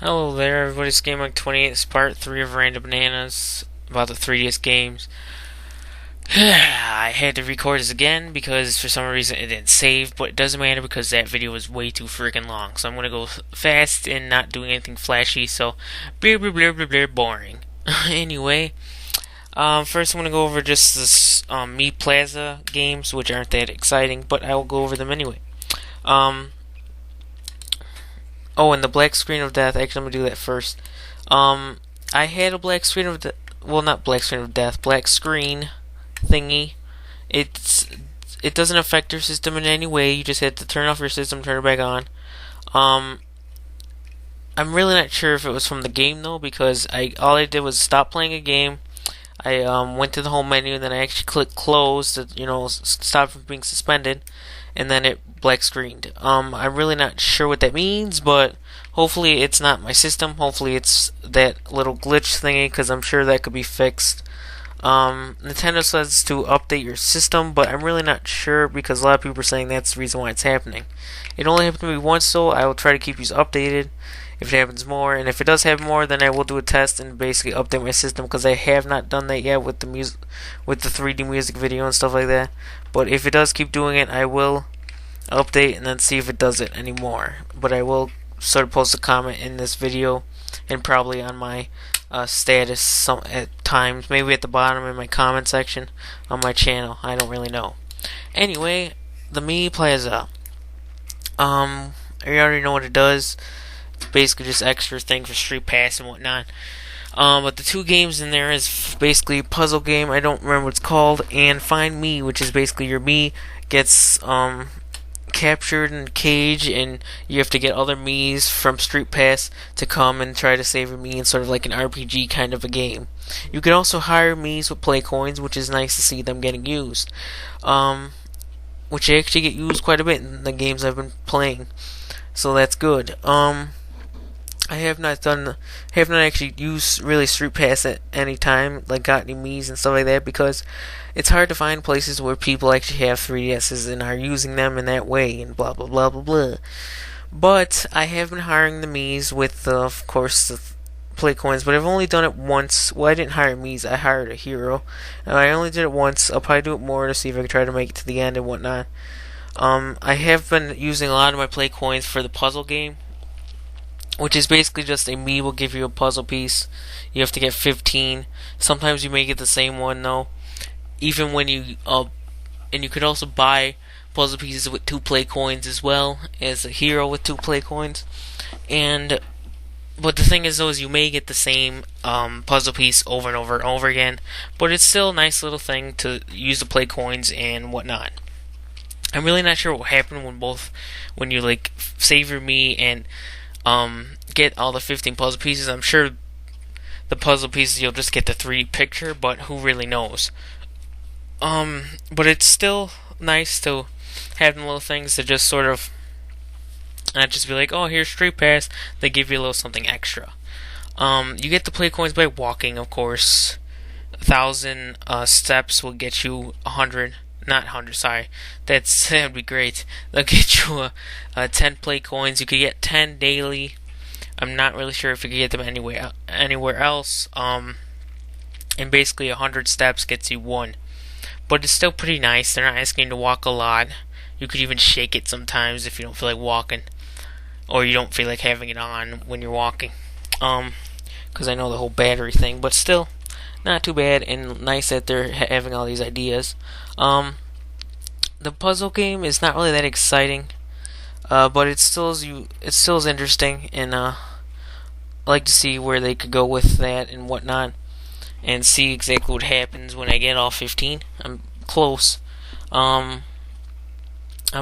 Hello there, everybody's GameMike28. It's part 3 of Random Bananas about the 3DS games. I had to record this again because for some reason it didn't save, but it doesn't matter because that video was way too freaking long. So I'm gonna go fast and not doing anything flashy, so blah blah blah blah blah boring. Anyway, first I'm gonna go over just this Mii Plaza games, which aren't that exciting, but I will go over them anyway. Um, Oh, and the black screen of death. Actually, I'm gonna do that first. I had a black screen of death. Well, not black screen of death. Black screen thingy. It doesn't affect your system in any way. You just have to turn off your system, turn it back on. Um, I'm really not sure if it was from the game though, because all I did was stop playing a game. I went to the home menu and then I actually clicked close to stop from being suspended, and then it black screened. I'm really not sure what that means, but hopefully it's not my system. Hopefully it's that little glitch thingy, because I'm sure that could be fixed. Nintendo says to update your system, but I'm really not sure because a lot of people are saying that's the reason why it's happening. It only happened to me once, so I will try to keep you updated if it happens more. And if it does happen more, then I will do a test and basically update my system, because I have not done that yet with the music, with the 3D music video and stuff like that. But if it does keep doing it, I will update and then see if it does it anymore. But I will sort of post a comment in this video and probably on my status some at times, maybe at the bottom in my comment section on my channel. I don't really know. Anyway, the Mii Plaza. You already know what it does. It's basically just extra thing for Street Pass and whatnot. But the two games in there is basically a puzzle game. I don't remember what it's called, and Find Mii, which is basically your Mii gets captured in a cage, and you have to get other Mii's from Street Pass to come and try to save your Mii in sort of like an RPG kind of a game. You can also hire Mii's with play coins, which is nice to see them getting used. Which actually get used quite a bit in the games I've been playing, so that's good. I have not actually used really Street Pass at any time, like got any Mii's and stuff like that, because it's hard to find places where people actually have 3DSs and are using them in that way, and blah blah blah blah blah. But I have been hiring the Mii's with, of course, the play coins, but I've only done it once. Well, I didn't hire Mii's, I hired a hero, and I only did it once. I'll probably do it more to see if I can try to make it to the end and whatnot. I have been using a lot of my play coins for the puzzle game, which is basically just a Mii will give you a puzzle piece. You have to get 15. Sometimes you may get the same one though. Even when you and you could also buy puzzle pieces with 2 play coins as well as a hero with 2 play coins. And but the thing is though, is you may get the same puzzle piece over and over and over again, but it's still a nice little thing to use the play coins and whatnot. I'm really not sure what happened when you like save your Mii and get all the 15 puzzle pieces. I'm sure the puzzle pieces you'll just get the 3D picture, but who really knows? But it's still nice to have them little things to just sort of not just be like, oh, here's Street Pass. They give you a little something extra. You get the play coins by walking, of course. 1,000 steps will get you 100. Not 100, sorry. That'd be great. They'll get you 10 play coins. You could get 10 daily. I'm not really sure if you could get them anywhere else. And basically 100 steps gets you 1. But it's still pretty nice. They're not asking you to walk a lot. You could even shake it sometimes if you don't feel like walking, or you don't feel like having it on when you're walking. Because I know the whole battery thing, but still not too bad, and nice that they're having all these ideas. The puzzle game is not really that exciting, but it still is interesting, and I like to see where they could go with that and whatnot, and see exactly what happens when I get all 15. I'm close. I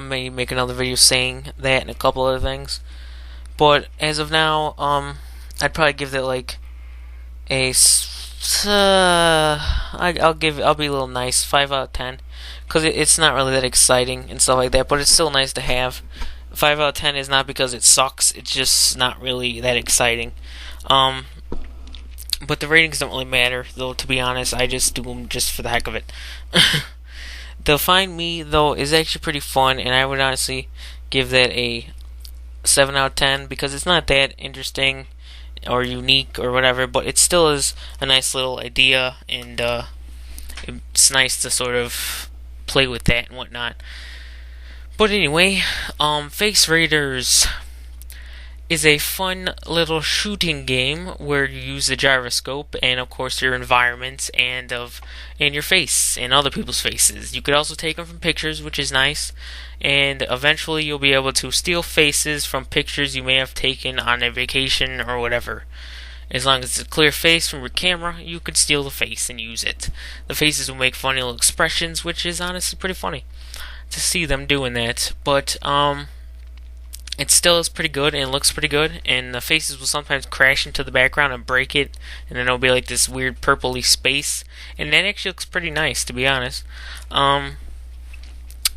may make another video saying that and a couple other things, but as of now, I'd probably give that like a I'll be a little nice, 5 out of 10, because it's not really that exciting and stuff like that, but it's still nice to have. 5 out of 10 is not because it sucks, it's just not really that exciting. But the ratings don't really matter, though, to be honest. I just do them just for the heck of it. The Find Mii, though, is actually pretty fun, and I would honestly give that a 7 out of 10, because it's not that interesting. or unique or whatever, but it still is a nice little idea, and it's nice to sort of play with that and whatnot. But anyway, Face Raiders is a fun little shooting game where you use the gyroscope and of course your environments and your face and other people's faces. You could also take them from pictures, which is nice, and eventually you'll be able to steal faces from pictures you may have taken on a vacation or whatever. As long as it's a clear face from your camera, you can steal the face and use it. The faces will make funny little expressions, which is honestly pretty funny to see them doing that. But it still is pretty good and looks pretty good, and the faces will sometimes crash into the background and break it, and then it'll be like this weird purpley space, and that actually looks pretty nice, to be honest.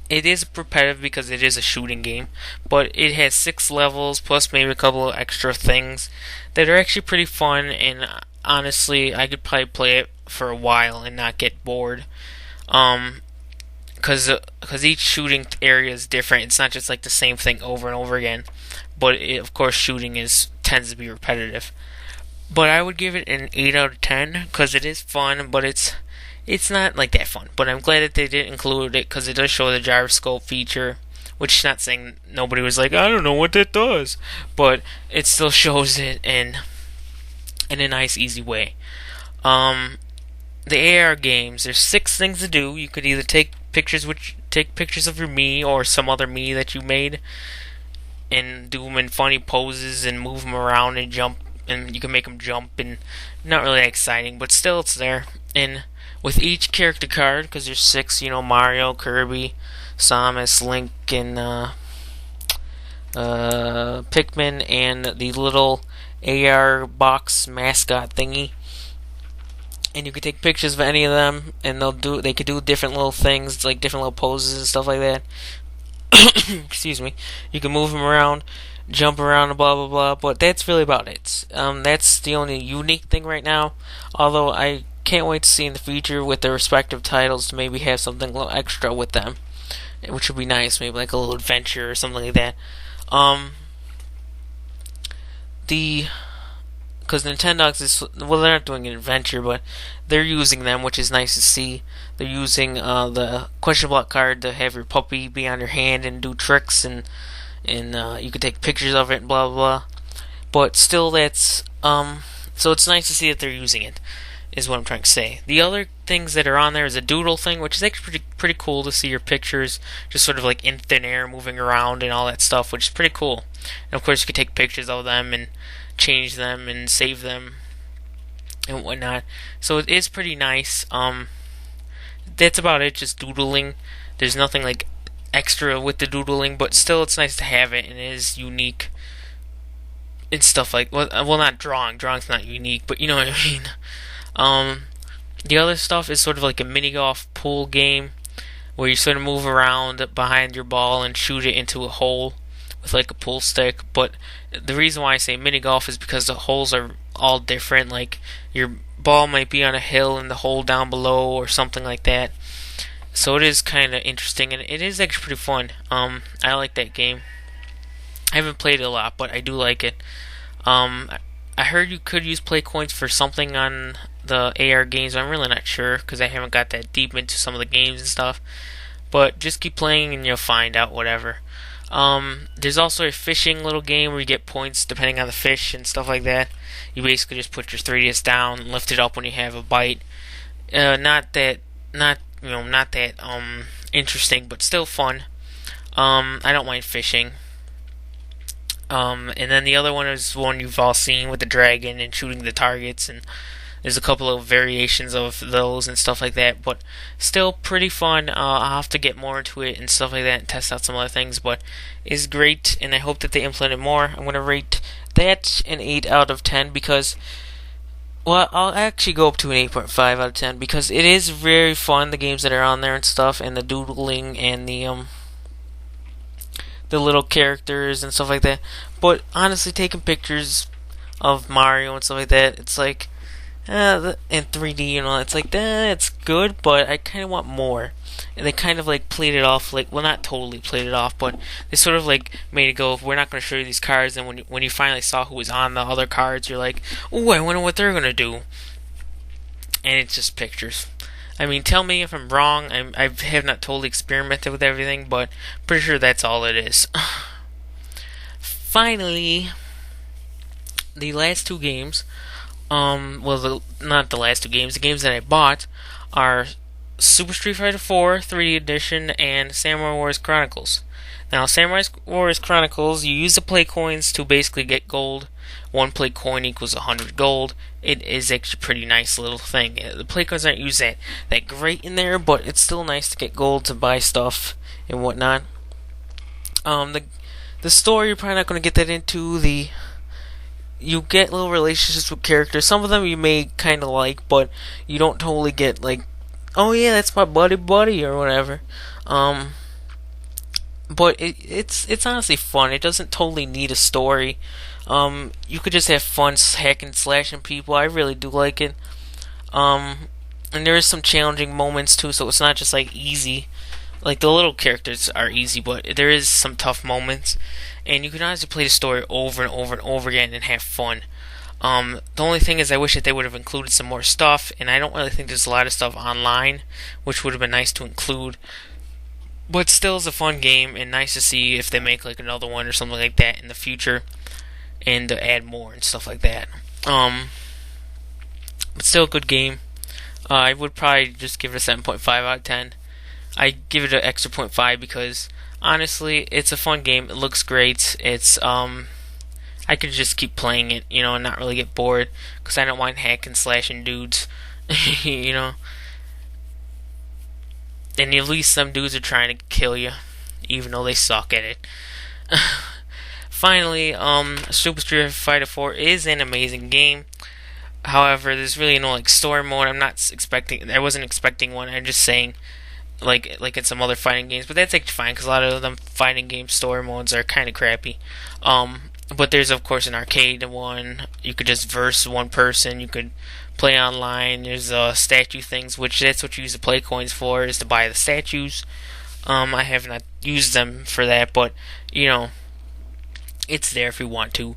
It is repetitive because it is a shooting game, but it has 6 levels plus maybe a couple of extra things that are actually pretty fun, and honestly, I could probably play it for a while and not get bored. Because each shooting area is different. It's not just like the same thing over and over again. But of course, shooting tends to be repetitive. But I would give it an 8 out of 10 because it is fun, but it's not like that fun. But I'm glad that they did include it because it does show the gyroscope feature, which is not saying nobody was like, I don't know what that does, but it still shows it in a nice, easy way. The AR games, there's 6 things to do. You could either take pictures of your me or some other me that you made, and do them in funny poses and move them around and jump, and you can make them jump, and not really exciting, but still it's there. And with each character card, because there's 6, Mario, Kirby, Samus, Link, and Pikmin, and the little AR box mascot thingy. And you can take pictures of any of them, and they could do different little things, like different little poses and stuff like that. Excuse me. You can move them around, jump around, and blah blah blah. But that's really about it. That's the only unique thing right now. Although I can't wait to see in the future with their respective titles to maybe have something a little extra with them, which would be nice. Maybe like a little adventure or something like that. Because Nintendogs they're not doing an adventure, but they're using them, which is nice to see. They're using the question block card to have your puppy be on your hand and do tricks, and you can take pictures of it and blah blah blah. But still, that's so it's nice to see that they're using it, is what I'm trying to say. The other things that are on there is a doodle thing, which is actually pretty cool to see your pictures just sort of like in thin air moving around and all that stuff, which is pretty cool. And of course, you can take pictures of them and change them and save them and whatnot. So it is pretty nice. That's about it, just doodling. There's nothing like extra with the doodling, but still it's nice to have it, and it is unique and stuff like, well not drawing's not unique, but you know what I mean. The other stuff is sort of like a mini golf pool game where you sort of move around behind your ball and shoot it into a hole with like a pool stick. But the reason why I say mini golf is because the holes are all different. Like your ball might be on a hill and the hole down below or something like that. So it is kind of interesting, and it is actually pretty fun. I like that game. I haven't played it a lot, but I do like it. I heard you could use play coins for something on the AR games. I'm really not sure because I haven't got that deep into some of the games and stuff. But just keep playing and you'll find out whatever. There's also a fishing little game where you get points depending on the fish and stuff like that. You basically just put your 3DS down and lift it up when you have a bite. Not that interesting, but still fun. I don't mind fishing. And then the other one is one you've all seen with the dragon and shooting the targets, and there's a couple of variations of those and stuff like that, but still pretty fun. I'll have to get more into it and stuff like that and test out some other things, but it's great, and I hope that they implement it more. I'm going to rate that an 8 out of 10 because, well, I'll actually go up to an 8.5 out of 10 because it is very fun, the games that are on there and stuff, and the doodling and the little characters and stuff like that. But honestly, taking pictures of Mario and stuff like that, it's like, in 3D, it's like, it's good, but I kind of want more. and they kind of like played it off like, well, not totally played it off, but they sort of like made it go, we're not going to show you these cards, and when you finally saw who was on the other cards, you're like, oh, I wonder what they're going to do. And it's just pictures. I mean, tell me if I'm wrong. I have not totally experimented with everything, but pretty sure that's all it is. Finally, the last two games, not the last two games, the games that I bought are Super Street Fighter 4 3D Edition and Samurai Warriors Chronicles. Now, Samurai Warriors Chronicles, you use the play coins to basically get gold. One play coin equals 100 gold. It is actually a pretty nice little thing. The play coins aren't used that great in there, but it's still nice to get gold to buy stuff and whatnot. The story, you're probably not going to get that into. You get little relationships with characters. Some of them you may kind of like, but you don't totally get like, oh yeah, that's my buddy or whatever. But it's honestly fun. It doesn't totally need a story. You could just have fun hacking, slashing people. I really do like it. And there is some challenging moments too, so it's not just like easy. Like the little characters are easy, but there is some tough moments, and you can honestly play the story over and over and over again and have fun. The only thing is, I wish that they would have included some more stuff, and I don't really think there's a lot of stuff online, which would have been nice to include. But still, it's a fun game, and nice to see if they make like another one or something like that in the future, and to add more and stuff like that. But still a good game. I would probably just give it a 7.5 out of 10. I give it an extra 0.5 because honestly, it's a fun game. It looks great. It's I could just keep playing it, and not really get bored because I don't mind hacking, slashing dudes, And at least some dudes are trying to kill you, even though they suck at it. Finally, Super Street Fighter 4 is an amazing game. However, there's really no like story mode. I wasn't expecting one. I'm just saying, like in some other fighting games, but that's actually fine because a lot of them fighting game story modes are kind of crappy. But there's of course an arcade one. You could just verse one person. You could play online. There's statue things, which that's what you use the play coins for, is to buy the statues. I have not used them for that, but it's there if you want to.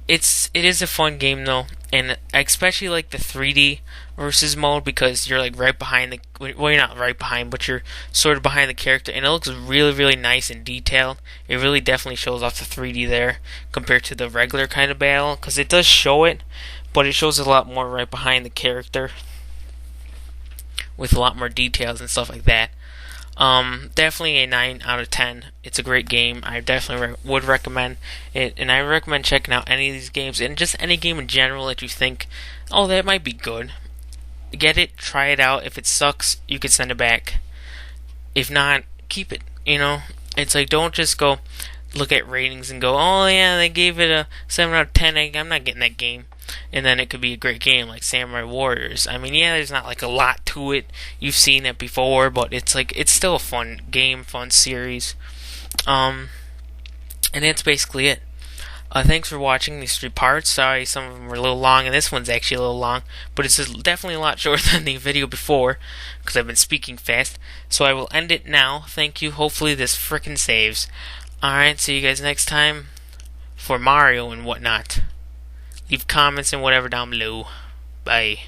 It is a fun game though, and I especially like the 3D versus mode because you're like right behind you're not right behind, but you're sort of behind the character, and it looks really, really nice and detailed. It really definitely shows off the 3D there compared to the regular kind of battle, because it does show it, but it shows a lot more right behind the character with a lot more details and stuff like that. Definitely a 9 out of 10. It's a great game. I definitely would recommend it, and I recommend checking out any of these games, and just any game in general that you think, oh, that might be good. Get it, try it out. If it sucks, you can send it back. If not, keep it. It's like, don't just go look at ratings and go, oh yeah, they gave it a 7 out of 10. I'm not getting that game. And then it could be a great game like Samurai Warriors. I mean, yeah, there's not like a lot to it. You've seen it before, but it's still a fun game, fun series. And that's basically it. Thanks for watching these 3 parts. Sorry, some of them were a little long, and this one's actually a little long, but it's definitely a lot shorter than the video before because I've been speaking fast. So I will end it now. Thank you. Hopefully this frickin' saves. Alright, see you guys next time for Mario and whatnot. Leave comments and whatever down below. Bye.